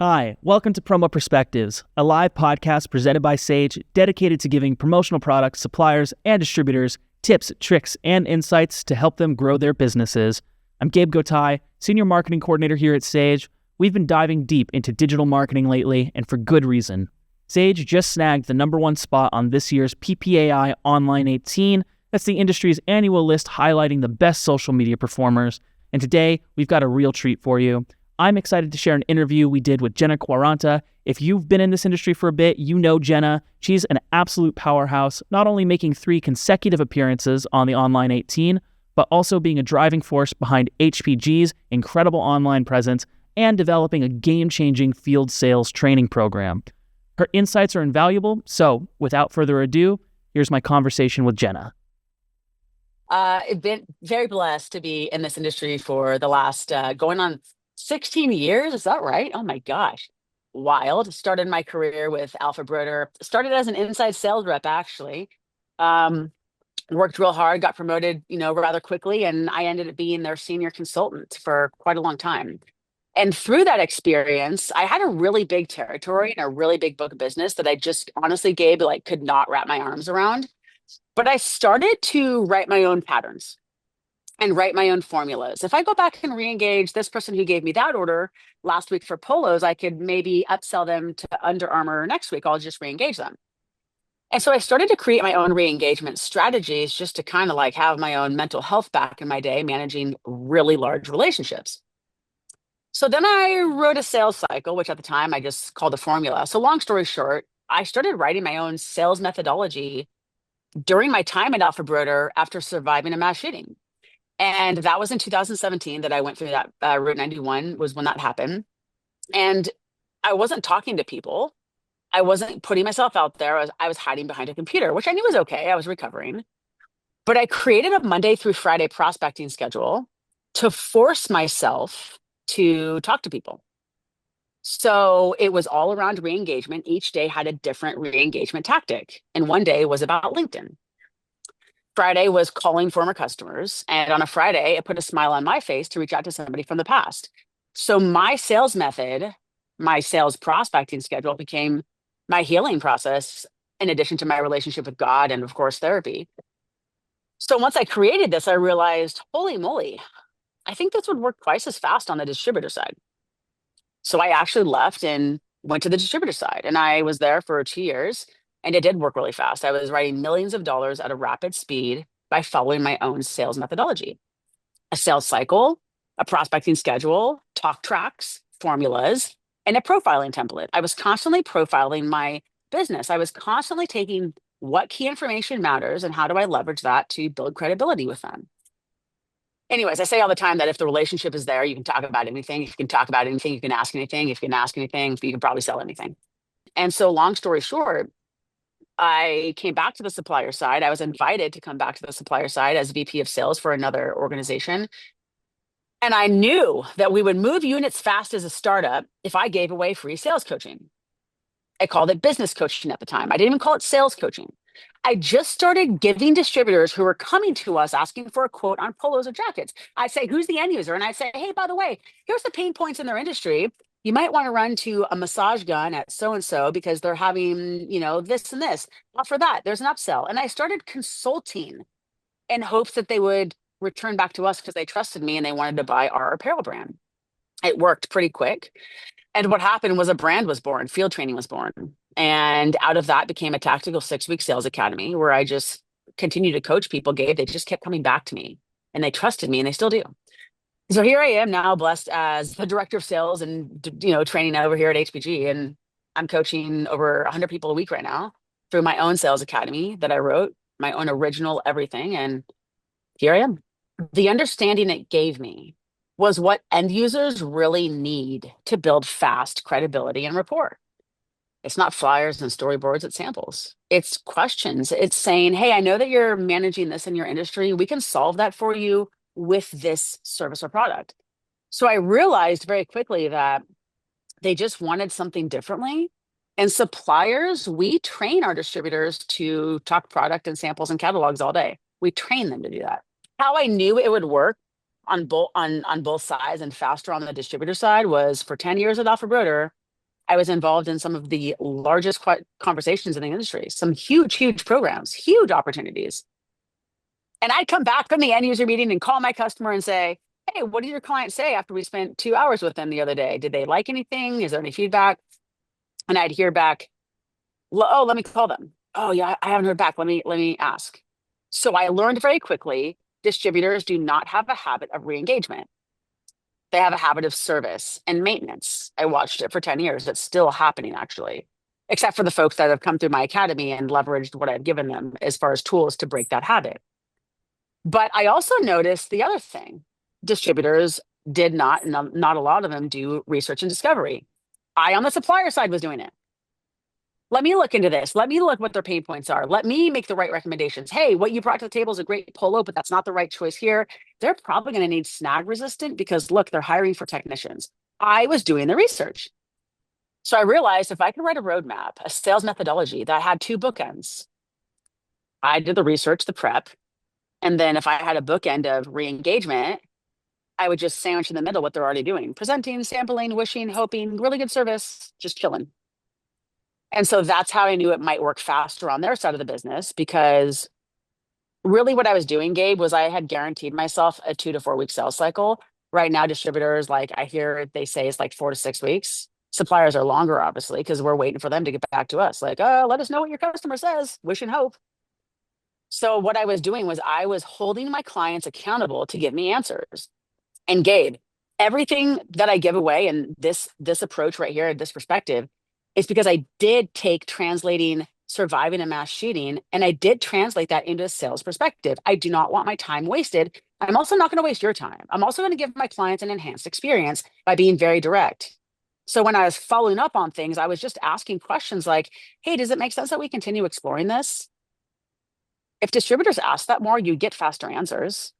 Hi, welcome to Promo Perspectives, a live podcast presented by Sage, dedicated to giving promotional products, suppliers, and distributors tips, tricks, and insights to help them grow their businesses. I'm Gabe Gotai, Senior Marketing Coordinator here at Sage. We've been diving deep into digital marketing lately, and for good reason. Sage just snagged the #1 spot on this year's PPAI Online 18. That's the industry's annual list highlighting the best social media performers. And today, we've got a real treat for you. I'm excited to share an interview we did with Jenna Quaranta. If you've been in this industry for a bit, you know Jenna. She's an absolute powerhouse, not only making 3 consecutive appearances on the Online 18, but also being a driving force behind HPG's incredible online presence and developing a game-changing field sales training program. Her insights are invaluable, so without further ado, here's my conversation with Jenna. I've been very blessed to be in this industry for the last going on 16 years. Is that right? Oh my gosh. Wild. Started my career with AlphaBroder. Started as an inside sales rep, actually. Worked real hard, got promoted, rather quickly. And I ended up being their senior consultant for quite a long time. And through that experience, I had a really big territory and a really big book of business that I just honestly, Gabe, could not wrap my arms around. But I started to write my own patterns and write my own formulas. If I go back and re-engage this person who gave me that order last week for polos, I could maybe upsell them to Under Armour next week. I'll just re-engage them. And so I started to create my own re-engagement strategies just to kind of have my own mental health back in my day, managing really large relationships. So then I wrote a sales cycle, which at the time I just called a formula. So long story short, I started writing my own sales methodology during my time at AlphaBroder after surviving a mass shooting. And that was in 2017 that I went through that Route 91 was when that happened. And I wasn't talking to people. I wasn't putting myself out there. I was hiding behind a computer, which I knew was okay. I was recovering. But I created a Monday through Friday prospecting schedule to force myself to talk to people. So it was all around re-engagement. Each day had a different re-engagement tactic. And one day was about LinkedIn. Friday was calling former customers. And on a Friday, it put a smile on my face to reach out to somebody from the past. So my sales method, my sales prospecting schedule became my healing process in addition to my relationship with God and, of course, therapy. So once I created this, I realized, holy moly, I think this would work twice as fast on the distributor side. So I actually left and went to the distributor side. And I was there for 2 years. And it did work really fast. I was writing millions of dollars at a rapid speed by following my own sales methodology, a sales cycle, a prospecting schedule, talk tracks, formulas, and a profiling template. I was constantly profiling my business. I was constantly taking what key information matters and how do I leverage that to build credibility with them. Anyways, I say all the time that if the relationship is there, you can talk about anything. If you can talk about anything, you can ask anything. If you can ask anything, you can probably sell anything. And so long story short, I came back to the supplier side. I was invited to come back to the supplier side as VP of sales for another organization. And I knew that we would move units fast as a startup if I gave away free sales coaching. I called it business coaching at the time. I didn't even call it sales coaching. I just started giving distributors who were coming to us asking for a quote on polos or jackets. I'd say, who's the end user? And I'd say, hey, by the way, here's the pain points in their industry. You might want to run to a massage gun at so-and-so because they're having, this and this. Offer that. There's an upsell. And I started consulting in hopes that they would return back to us because they trusted me and they wanted to buy our apparel brand. It worked pretty quick. And what happened was a brand was born, field training was born. And out of that became a tactical 6-week sales academy where I just continued to coach people, Gabe. They just kept coming back to me and they trusted me and they still do. So here I am now, blessed as the director of sales and, training over here at HPG. And I'm coaching over 100 people a week right now through my own sales academy that I wrote, my own original everything. And here I am. The understanding it gave me was what end users really need to build fast credibility and rapport. It's not flyers and storyboards, it's samples. It's questions. It's saying, hey, I know that you're managing this in your industry. We can solve that for you with this service or product. So I realized very quickly that they just wanted something differently. And suppliers, we train our distributors to talk product and samples and catalogs all day. We train them to do that. How I knew it would work on both sides and faster on the distributor side was for 10 years at AlphaBroder, I was involved in some of the largest conversations in the industry, some huge, huge programs, huge opportunities. And I'd come back from the end user meeting and call my customer and say, hey, what did your client say after we spent 2 hours with them the other day? Did they like anything? Is there any feedback? And I'd hear back, oh, let me call them. Oh yeah, I haven't heard back. Let me ask. So I learned very quickly, distributors do not have a habit of re-engagement. They have a habit of service and maintenance. I watched it for 10 years. It's still happening actually, except for the folks that have come through my academy and leveraged what I've given them as far as tools to break that habit. But I also noticed the other thing. Distributors did not, not a lot of them do research and discovery. I, on the supplier side, was doing it. Let me look into this. Let me look what their pain points are. Let me make the right recommendations. Hey, what you brought to the table is a great polo, but that's not the right choice here. They're probably going to need snag resistant because look, they're hiring for technicians. I was doing the research. So I realized if I could write a roadmap, a sales methodology that had two bookends, I did the research, the prep. And then if I had a bookend of re-engagement, I would just sandwich in the middle what they're already doing, presenting, sampling, wishing, hoping, really good service, just chilling. And so that's how I knew it might work faster on their side of the business because really what I was doing, Gabe, was I had guaranteed myself a 2 to 4 week sales cycle. Right now, distributors, like I hear they say it's like 4 to 6 weeks. Suppliers are longer, obviously, because we're waiting for them to get back to us. Like, let us know what your customer says, wish and hope. So what I was doing was I was holding my clients accountable to give me answers. And Gabe, everything that I give away in this approach right here, this perspective, is because I did take translating surviving a mass shooting and I did translate that into a sales perspective. I do not want my time wasted. I'm also not going to waste your time. I'm also going to give my clients an enhanced experience by being very direct. So when I was following up on things, I was just asking questions like, hey, does it make sense that we continue exploring this? If distributors ask that more, you get faster answers.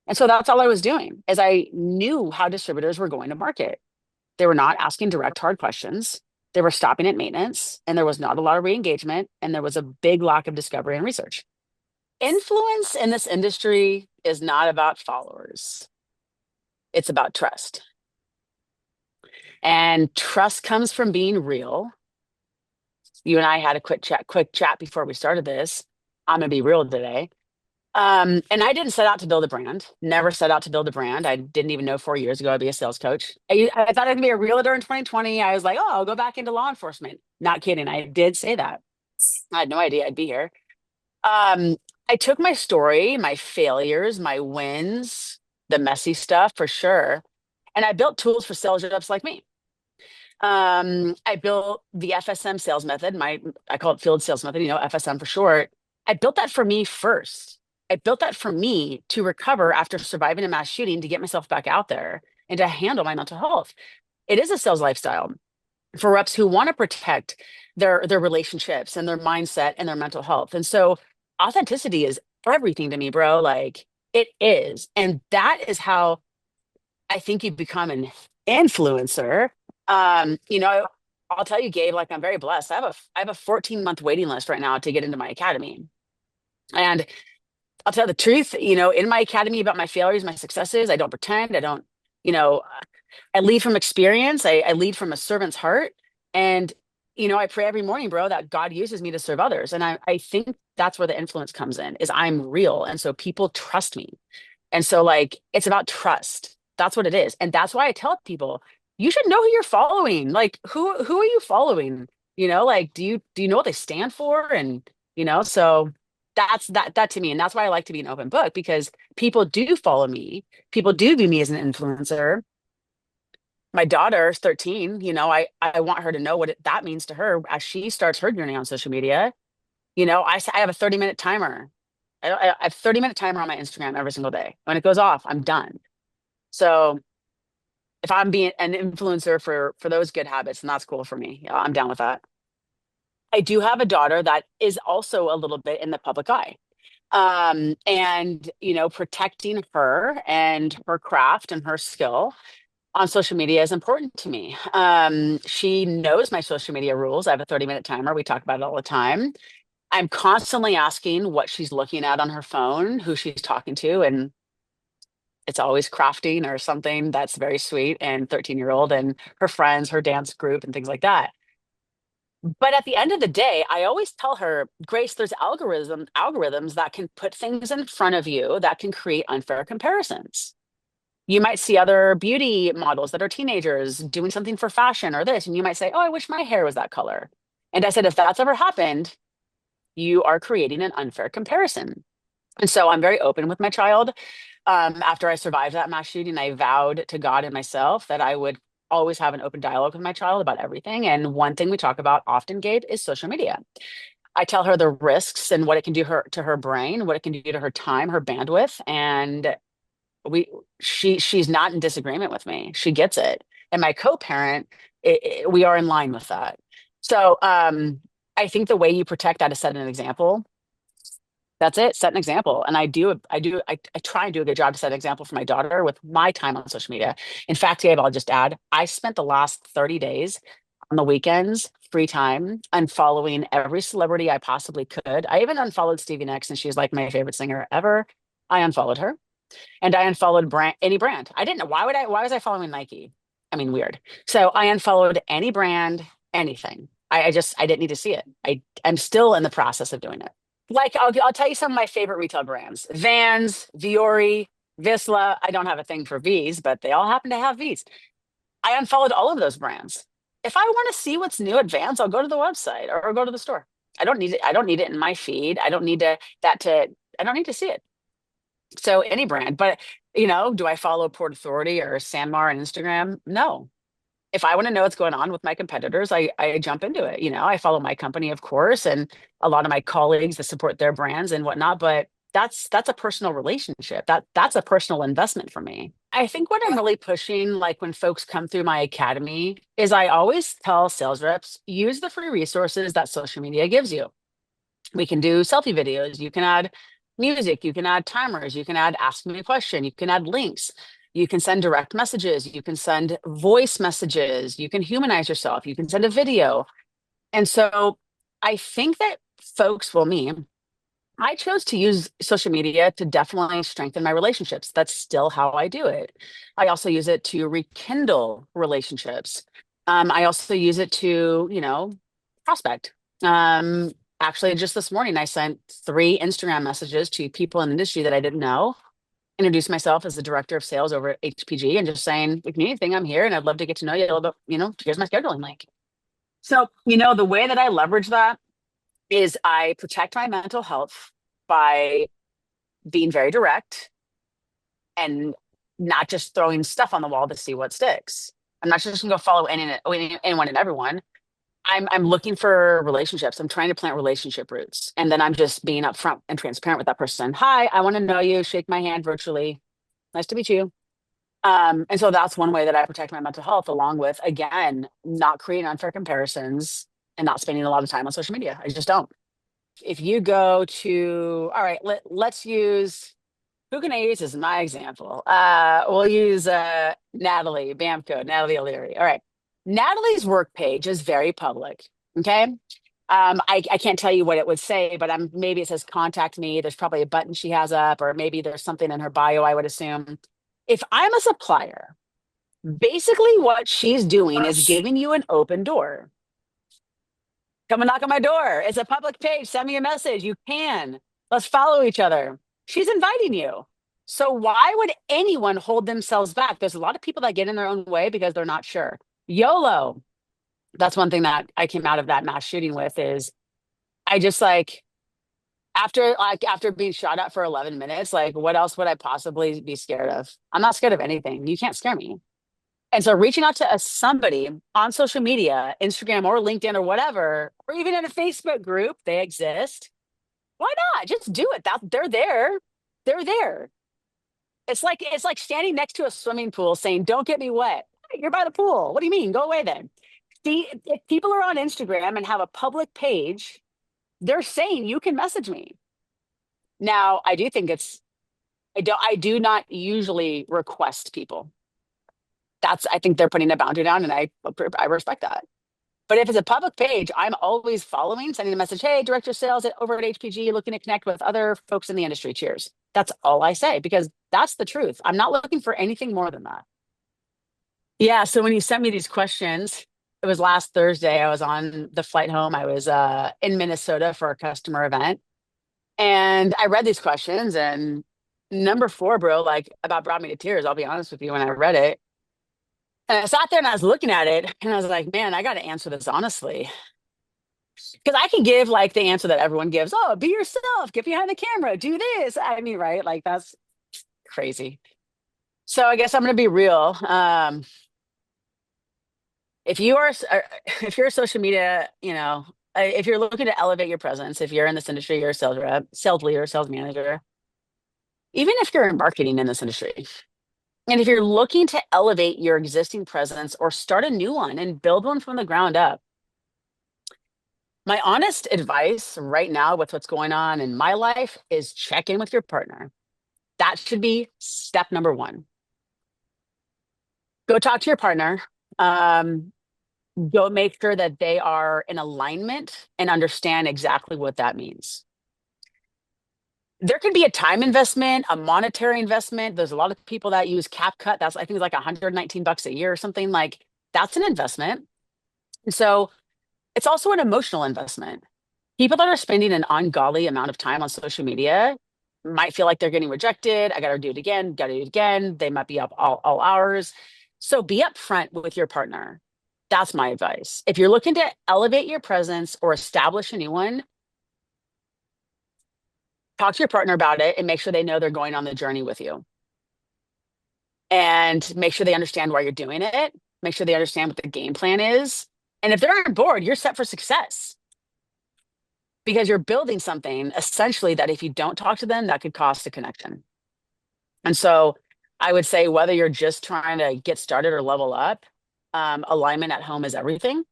And so that's all I was doing is I knew how distributors were going to market. They were not asking direct hard questions. They were stopping at maintenance and there was not a lot of re-engagement and there was a big lack of discovery and research. Influence in this industry is not about followers. It's about trust. And trust comes from being real. You and I had a quick chat before we started this. I'm going to be real today. And I didn't set out to build a brand, never set out to build a brand. I didn't even know 4 years ago I'd be a sales coach. I thought I'd be a realtor in 2020. I was like, oh, I'll go back into law enforcement. Not kidding. I did say that. I had no idea I'd be here. I took my story, my failures, my wins, the messy stuff for sure. And I built tools for sales reps like me. I built the FSM sales method. I call it field sales method, FSM for short. I built that for me first. I built that for me to recover after surviving a mass shooting, to get myself back out there and to handle my mental health. It is a sales lifestyle for reps who want to protect their relationships and their mindset and their mental health. And so authenticity is everything to me, bro. Like it is. And that is how I think you become an influencer. I'll tell you, Gabe, like I'm very blessed. I have a 14-month waiting list right now to get into my academy. And I'll tell you the truth, in my academy about my failures, my successes, I don't pretend. I don't, I lead from experience. I lead from a servant's heart. And, I pray every morning, bro, that God uses me to serve others. And I think that's where the influence comes in, is I'm real. And so people trust me. And so like, it's about trust. That's what it is. And that's why I tell people, you should know who you're following. Like, who are you following? Like, do you know what they stand for? And, so that's that to me. And that's why I like to be an open book, because people do follow me. People do view me as an influencer. My daughter's 13, I want her to know what that means to her as she starts her journey on social media. I have a 30-minute timer. I have 30-minute timer on my Instagram every single day. When it goes off, I'm done. So if I'm being an influencer for those good habits, then that's cool for me. Yeah, I'm down with that. I do have a daughter that is also a little bit in the public eye. And protecting her and her craft and her skill on social media is important to me. She knows my social media rules. I have a 30-minute timer. We talk about it all the time. I'm constantly asking what she's looking at on her phone, who she's talking to, and It's always crafting or something that's very sweet and 13-year-old and her friends, her dance group, and things like that. But at the end of the day, I always tell her, Grace, there's algorithms that can put things in front of you that can create unfair comparisons. You might see other beauty models that are teenagers doing something for fashion or this, and you might say, "Oh, I wish my hair was that color." And I said, if that's ever happened, you are creating an unfair comparison. And so I'm very open with my child. After I survived that mass shooting, I vowed to God and myself that I would always have an open dialogue with my child about everything. And one thing we talk about often, Gabe, is social media. I tell her the risks and what it can do to her brain, what it can do to her time, her bandwidth, and we she's not in disagreement with me. She gets it. And my co-parent, we are in line with that. So I think the way you protect that is set an example. That's it. Set an example. And I try and do a good job to set an example for my daughter with my time on social media. In fact, Gabe, I'll just add, I spent the last 30 days on the weekends, free time, unfollowing every celebrity I possibly could. I even unfollowed Stevie Nicks, and she's like my favorite singer ever. I unfollowed her, and I unfollowed any brand. I didn't know why was I following Nike? I mean, weird. So I unfollowed any brand, anything. I didn't need to see it. I'm still in the process of doing it. Like I'll tell you some of my favorite retail brands: Vans, Viore, Visla. I don't have a thing for V's, but they all happen to have V's. I unfollowed all of those brands. If I want to see what's new at Vans, I'll go to the website or go to the store. I don't need it. I don't need it in my feed. I don't need I don't need to see it. So any brand, but do I follow Port Authority or Sanmar on Instagram? No. If I want to know what's going on with my competitors, I jump into it. I follow my company, of course, and a lot of my colleagues that support their brands and whatnot. But that's a personal relationship. That's a personal investment for me. I think what I'm really pushing, like when folks come through my academy, is I always tell sales reps, use the free resources that social media gives you. We can do selfie videos. You can add music. You can add timers. You can add ask me a question. You can add links. You can send direct messages. You can send voice messages. You can humanize yourself. You can send a video. And so I think that folks, well, me, I chose to use social media to definitely strengthen my relationships. That's still how I do it. I also use it to rekindle relationships. I also use it to, prospect. Actually, just this morning, I sent 3 Instagram messages to people in the industry that I didn't know, introduced myself as the director of sales over at HPG, and just saying, if you need anything, I'm here and I'd love to get to know you a little bit. Here's my scheduling link. So, the way that I leverage that is I protect my mental health by being very direct and not just throwing stuff on the wall to see what sticks. I'm not just going to go follow anyone and everyone. I'm looking for relationships. I'm trying to plant relationship roots. And then I'm just being upfront and transparent with that person. Hi, I want to know you. Shake my hand virtually. Nice to meet you. And so that's one way that I protect my mental health, along with, again, not creating unfair comparisons and not spending a lot of time on social media. I just don't. If you go to, all right, let's use, who can I use as my example? We'll use Natalie Bamco, Natalie O'Leary. All right. Natalie's work page is very public. Okay. I can't tell you what it would say, but maybe it says contact me. There's probably a button she has up, or maybe there's something in her bio, I would assume. If I'm a supplier, basically what she's doing is giving you an open door. Come and knock on my door. It's a public page. Send me a message. You can. Let's follow each other. She's inviting you. So why would anyone hold themselves back? There's a lot of people that get in their own way because they're not sure. YOLO. That's one thing that I came out of that mass shooting with is I just after being shot at for 11 minutes, what else would I possibly be scared of? I'm not scared of anything. You can't scare me. And so reaching out to somebody on social media, Instagram or LinkedIn or whatever, or even in a Facebook group, they exist. Why not? Just do it. They're there. They're there. It's like standing next to a swimming pool saying, "Don't get me wet." You're by the pool. What do you mean? Go away then. See, if people are on Instagram and have a public page, they're saying you can message me. Now, I do not usually request people. I think they're putting a boundary down, and I respect that. But if it's a public page, I'm always following, sending a message, hey, director of sales over at HPG, looking to connect with other folks in the industry. Cheers. That's all I say, because that's the truth. I'm not looking for anything more than that. Yeah. So when you sent me these questions, it was last Thursday. I was on the flight home. I was in Minnesota for a customer event. And I read these questions, and number 4, bro, like about brought me to tears. I'll be honest with you when I read it. And I sat there and I was looking at it and I was like, man, I got to answer this honestly. Because I can give like the answer that everyone gives. Oh, be yourself, get behind the camera, do this. I mean, right? Like that's crazy. So I guess I'm going to be real. If you are, if you're a social media, if you're looking to elevate your presence, if you're in this industry, you're a sales rep, sales leader, sales manager, even if you're in marketing in this industry, and if you're looking to elevate your existing presence or start a new one and build one from the ground up, my honest advice right now with what's going on in my life is check in with your partner. That should be step number 1. Go talk to your partner. Go make sure that they are in alignment and understand exactly what that means. There could be a time investment, a monetary investment. There's a lot of people that use CapCut. That's, I think it's like $119 a year or something. Like that's an investment. And so it's also an emotional investment. People that are spending an ungodly amount of time on social media might feel like they're getting rejected. I got to do it again, got to do it again. They might be up all hours. So be upfront with your partner. That's my advice. If you're looking to elevate your presence or establish a new one, talk to your partner about it and make sure they know they're going on the journey with you. And make sure they understand why you're doing it. Make sure they understand what the game plan is. And if they're on board, you're set for success. Because you're building something essentially that if you don't talk to them, that could cost a connection. And so I would say whether you're just trying to get started or level up, alignment at home is everything.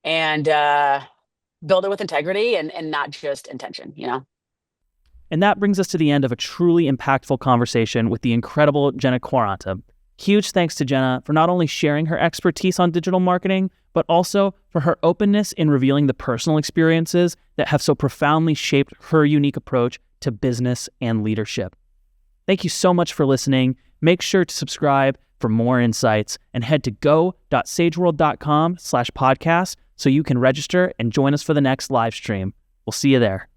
And build it with integrity and not just intention, And that brings us to the end of a truly impactful conversation with the incredible Jenna Quaranta. Huge thanks to Jenna for not only sharing her expertise on digital marketing, but also for her openness in revealing the personal experiences that have so profoundly shaped her unique approach to business and leadership. Thank you so much for listening. Make sure to subscribe for more insights and head to go.sageworld.com/podcast so you can register and join us for the next live stream. We'll see you there.